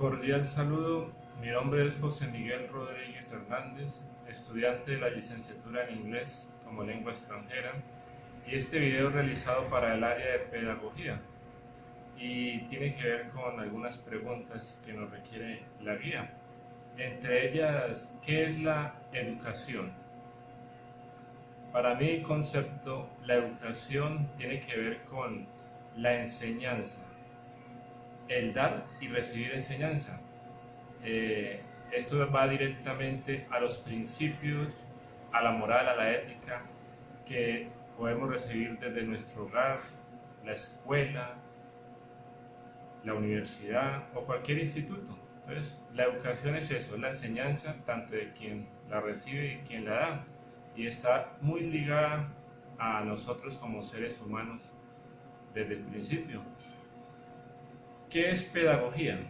Cordial saludo, mi nombre es José Miguel Rodríguez Hernández, estudiante de la licenciatura en inglés como lengua extranjera, y este video es realizado para el área de pedagogía y tiene que ver con algunas preguntas que nos requiere la guía. Entre ellas, ¿qué es la educación? Para mi concepto, la educación tiene que ver con la enseñanza, el dar y recibir enseñanza. Esto va directamente a los principios, a la moral, a la ética que podemos recibir desde nuestro hogar, la escuela, la universidad o cualquier instituto. Entonces, la educación es eso, es la enseñanza tanto de quien la recibe y quien la da, y está muy ligada a nosotros como seres humanos desde el principio. ¿Qué es pedagogía?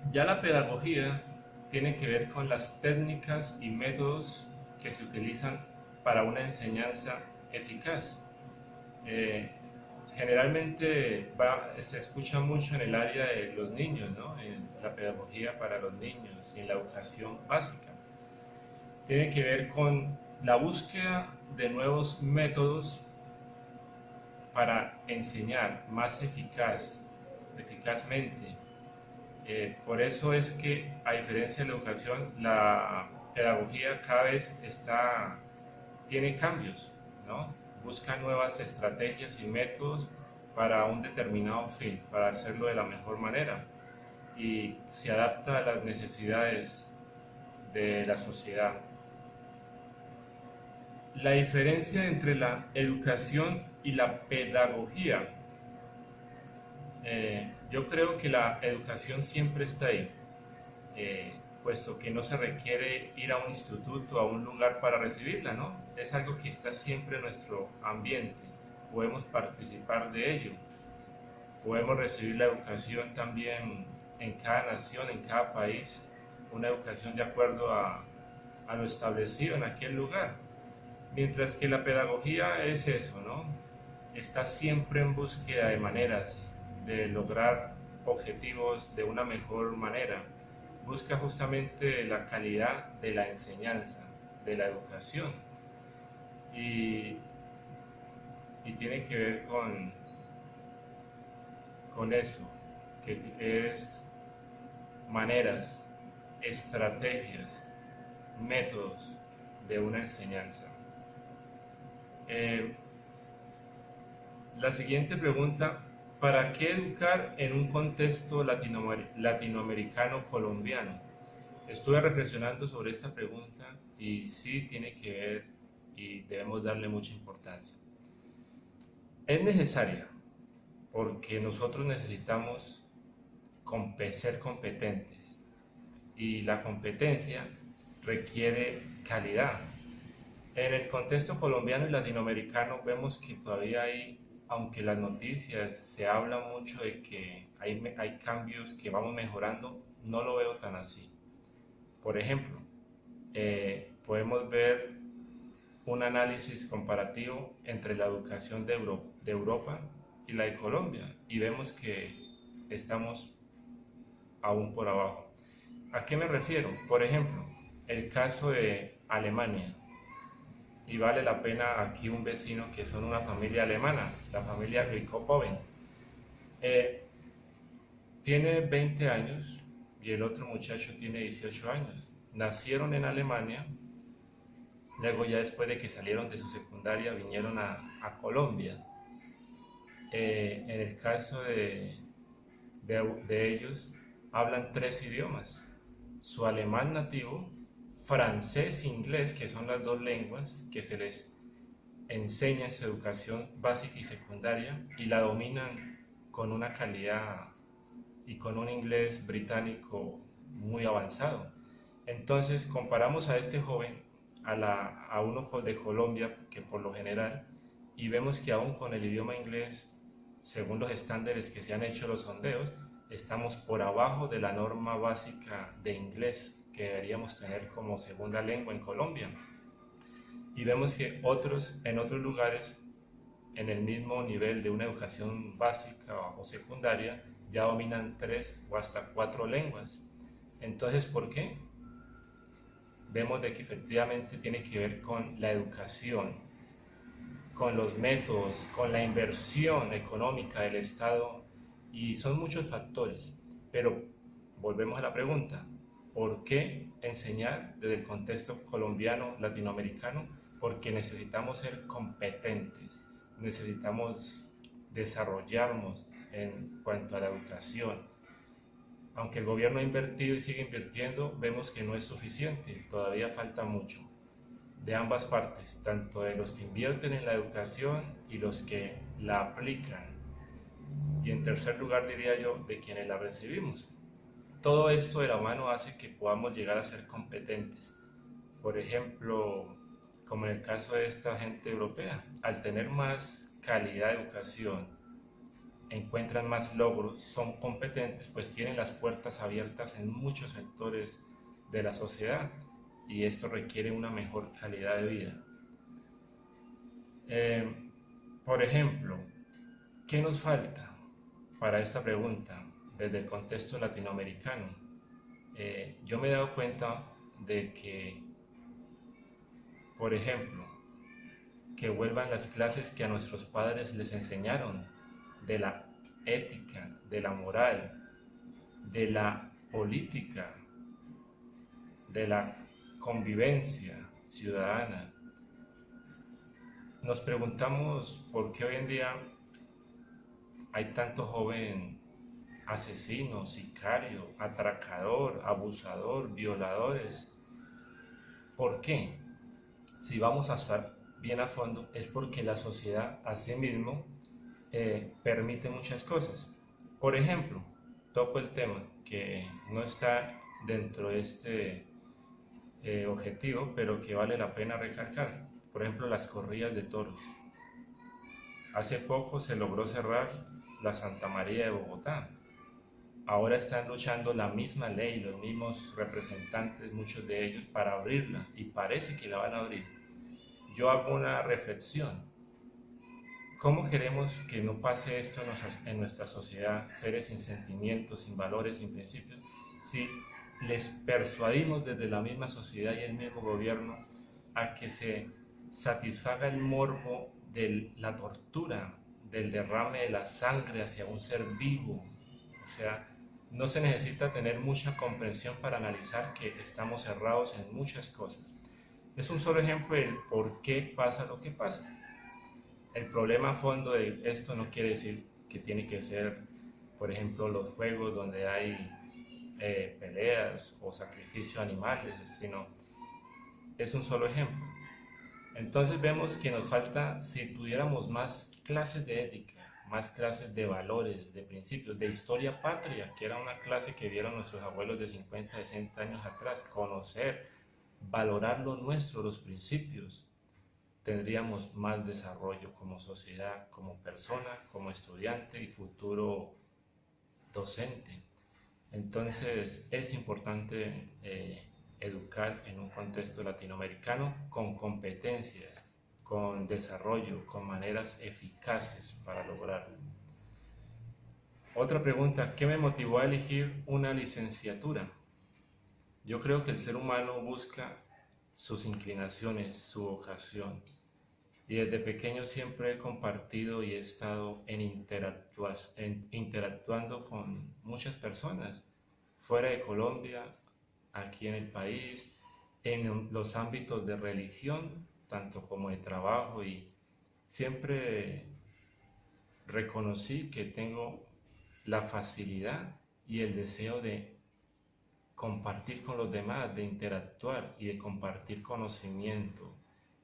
Ya la pedagogía tiene que ver con las técnicas y métodos que se utilizan para una enseñanza eficaz. Eh, Generalmente se escucha mucho en el área de los niños, ¿no? En la pedagogía para los niños y en la educación básica. Tiene que ver con la búsqueda de nuevos métodos para enseñar más eficazmente. Por eso es que, a diferencia de la educación, la pedagogía cada vez tiene cambios, ¿no? Busca nuevas estrategias y métodos para un determinado fin, para hacerlo de la mejor manera y se adapta a las necesidades de la sociedad. La diferencia entre la educación y la pedagogía. Yo creo que la educación siempre está ahí, puesto que no se requiere ir a un instituto, a un lugar para recibirla, ¿no? Es algo que está siempre en nuestro ambiente, podemos participar de ello, podemos recibir la educación también en cada nación, en cada país, una educación de acuerdo a lo establecido en aquel lugar. Mientras que la pedagogía es eso, ¿no? Está siempre en búsqueda de maneras de lograr objetivos de una mejor manera. Busca justamente la calidad de la enseñanza, de la educación. Y, y tiene que ver con eso, que es maneras, estrategias, métodos de una enseñanza. La siguiente pregunta: ¿para qué educar en un contexto latinoamericano colombiano? Estuve reflexionando sobre esta pregunta y sí tiene que ver y debemos darle mucha importancia. Es necesaria porque nosotros necesitamos ser competentes y la competencia requiere calidad. En el contexto colombiano y latinoamericano vemos que todavía hay, aunque las noticias se habla mucho de que hay cambios que vamos mejorando, no lo veo tan así. Por ejemplo, podemos ver un análisis comparativo entre la educación de Europa y la de Colombia y vemos que estamos aún por abajo. ¿A qué me refiero? Por ejemplo, el caso de Alemania. Y vale la pena aquí un vecino que son una familia alemana, la familia Ricopoven. Tiene 20 años y el otro muchacho tiene 18 años. Nacieron en Alemania, luego ya después de que salieron de su secundaria vinieron a Colombia. En el caso de ellos, hablan 3 idiomas: su alemán nativo, francés e inglés, que son las 2 lenguas que se les enseña en su educación básica y secundaria, y la dominan con una calidad y con un inglés británico muy avanzado. Entonces comparamos a este joven a uno de Colombia, que por lo general, y vemos que aún con el idioma inglés, según los estándares que se han hecho los sondeos, estamos por abajo de la norma básica de inglés que deberíamos tener como segunda lengua en Colombia. Y vemos que en otros lugares, en el mismo nivel de una educación básica o secundaria, ya dominan 3 o hasta 4 lenguas. Entonces, ¿por qué? Vemos de que efectivamente tiene que ver con la educación, con los métodos, con la inversión económica del Estado, y son muchos factores. Pero volvemos a la pregunta: ¿por qué enseñar desde el contexto colombiano, latinoamericano? Porque necesitamos ser competentes, necesitamos desarrollarnos en cuanto a la educación. Aunque el gobierno ha invertido y sigue invirtiendo, vemos que no es suficiente, todavía falta mucho de ambas partes, tanto de los que invierten en la educación y los que la aplican. Y en tercer lugar, diría yo, de quienes la recibimos. Todo esto de la mano hace que podamos llegar a ser competentes. Por ejemplo, como en el caso de esta gente europea, al tener más calidad de educación, encuentran más logros, son competentes, pues tienen las puertas abiertas en muchos sectores de la sociedad, y esto requiere una mejor calidad de vida. Eh, por ejemplo, ¿qué nos falta para esta pregunta desde el contexto latinoamericano? Yo me he dado cuenta de que, por ejemplo, que vuelvan las clases que a nuestros padres les enseñaron, de la ética, de la moral, de la política, de la convivencia ciudadana. Nos preguntamos por qué hoy en día hay tanto joven asesino, sicario, atracador, abusador, violadores. ¿Por qué? Si vamos a estar bien a fondo, es porque la sociedad a sí mismo permite muchas cosas. Por ejemplo, toco el tema que no está dentro de este objetivo, pero que vale la pena recalcar. Por ejemplo, las corridas de toros. Hace poco se logró cerrar la Santa María de Bogotá. Ahora están luchando la misma ley, los mismos representantes, muchos de ellos, para abrirla, y parece que la van a abrir. Yo hago una reflexión. ¿Cómo queremos que no pase esto en nuestra sociedad, seres sin sentimientos, sin valores, sin principios, si les persuadimos desde la misma sociedad y el mismo gobierno a que se satisfaga el morbo de la tortura, del derrame de la sangre hacia un ser vivo? O sea, no se necesita tener mucha comprensión para analizar que estamos cerrados en muchas cosas. Es un solo ejemplo del por qué pasa lo que pasa. El problema a fondo de esto no quiere decir que tiene que ser, por ejemplo, los juegos donde hay peleas o sacrificio de animales, sino es un solo ejemplo. Entonces vemos que nos falta, si tuviéramos más clases de ética, más clases de valores, de principios, de historia patria, que era una clase que vieron nuestros abuelos de 50, 60 años atrás, conocer, valorar lo nuestro, los principios, tendríamos más desarrollo como sociedad, como persona, como estudiante y futuro docente. Entonces es importante educar en un contexto latinoamericano con competencias, con desarrollo, con maneras eficaces para lograrlo. Otra pregunta: ¿qué me motivó a elegir una licenciatura? Yo creo que el ser humano busca sus inclinaciones, su vocación. Y desde pequeño siempre he compartido y he estado interactuando con muchas personas, fuera de Colombia, aquí en el país, en los ámbitos de religión, tanto como de trabajo, y siempre reconocí que tengo la facilidad y el deseo de compartir con los demás, de interactuar y de compartir conocimiento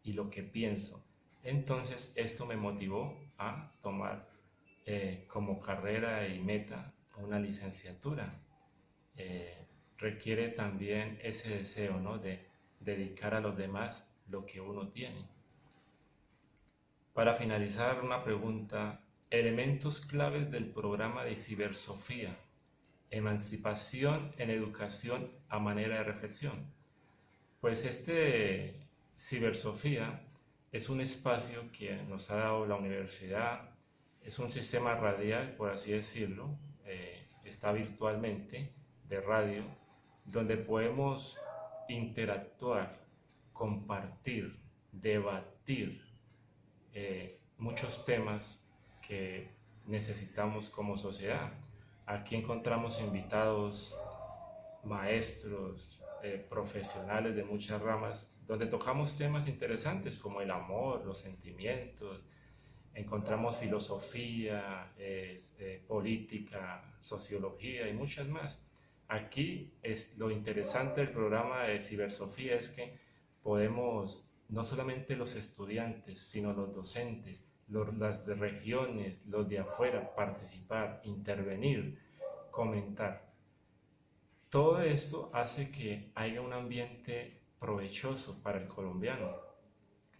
y lo que pienso. Entonces esto me motivó a tomar como carrera y meta una licenciatura. Requiere también ese deseo, ¿no?, de dedicar a los demás lo que uno tiene. Para finalizar, una pregunta: elementos claves del programa de Cibersofía, emancipación en educación a manera de reflexión. Pues Cibersofía es un espacio que nos ha dado la universidad, es un sistema radial, por así decirlo, está virtualmente de radio, donde podemos interactuar, compartir, debatir muchos temas que necesitamos como sociedad. Aquí encontramos invitados, maestros, profesionales de muchas ramas, donde tocamos temas interesantes como el amor, los sentimientos, encontramos filosofía, política, sociología y muchas más. Aquí es lo interesante del programa de Cibersofía es que podemos, no solamente los estudiantes, sino los docentes, las de regiones, los de afuera, participar, intervenir, comentar. Todo esto hace que haya un ambiente provechoso para el colombiano,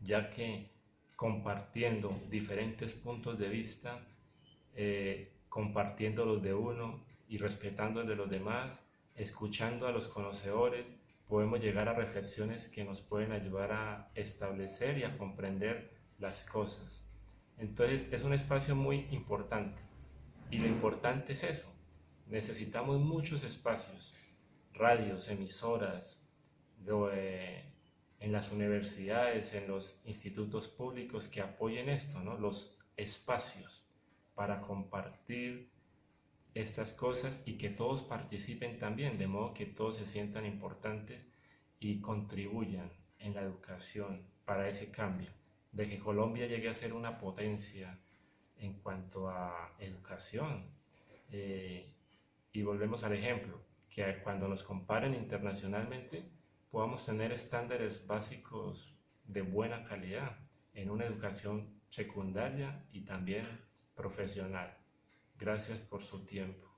ya que compartiendo diferentes puntos de vista, compartiendo los de uno y respetando el de los demás, escuchando a los conocedores, podemos llegar a reflexiones que nos pueden ayudar a establecer y a comprender las cosas. Entonces es un espacio muy importante y lo importante es eso. Necesitamos muchos espacios, radios, emisoras, en las universidades, en los institutos públicos que apoyen esto, ¿no? Los espacios para compartir estas cosas y que todos participen también, de modo que todos se sientan importantes y contribuyan en la educación para ese cambio, de que Colombia llegue a ser una potencia en cuanto a educación. Y volvemos al ejemplo, que cuando nos comparen internacionalmente podamos tener estándares básicos de buena calidad en una educación secundaria y también profesional. Gracias por su tiempo.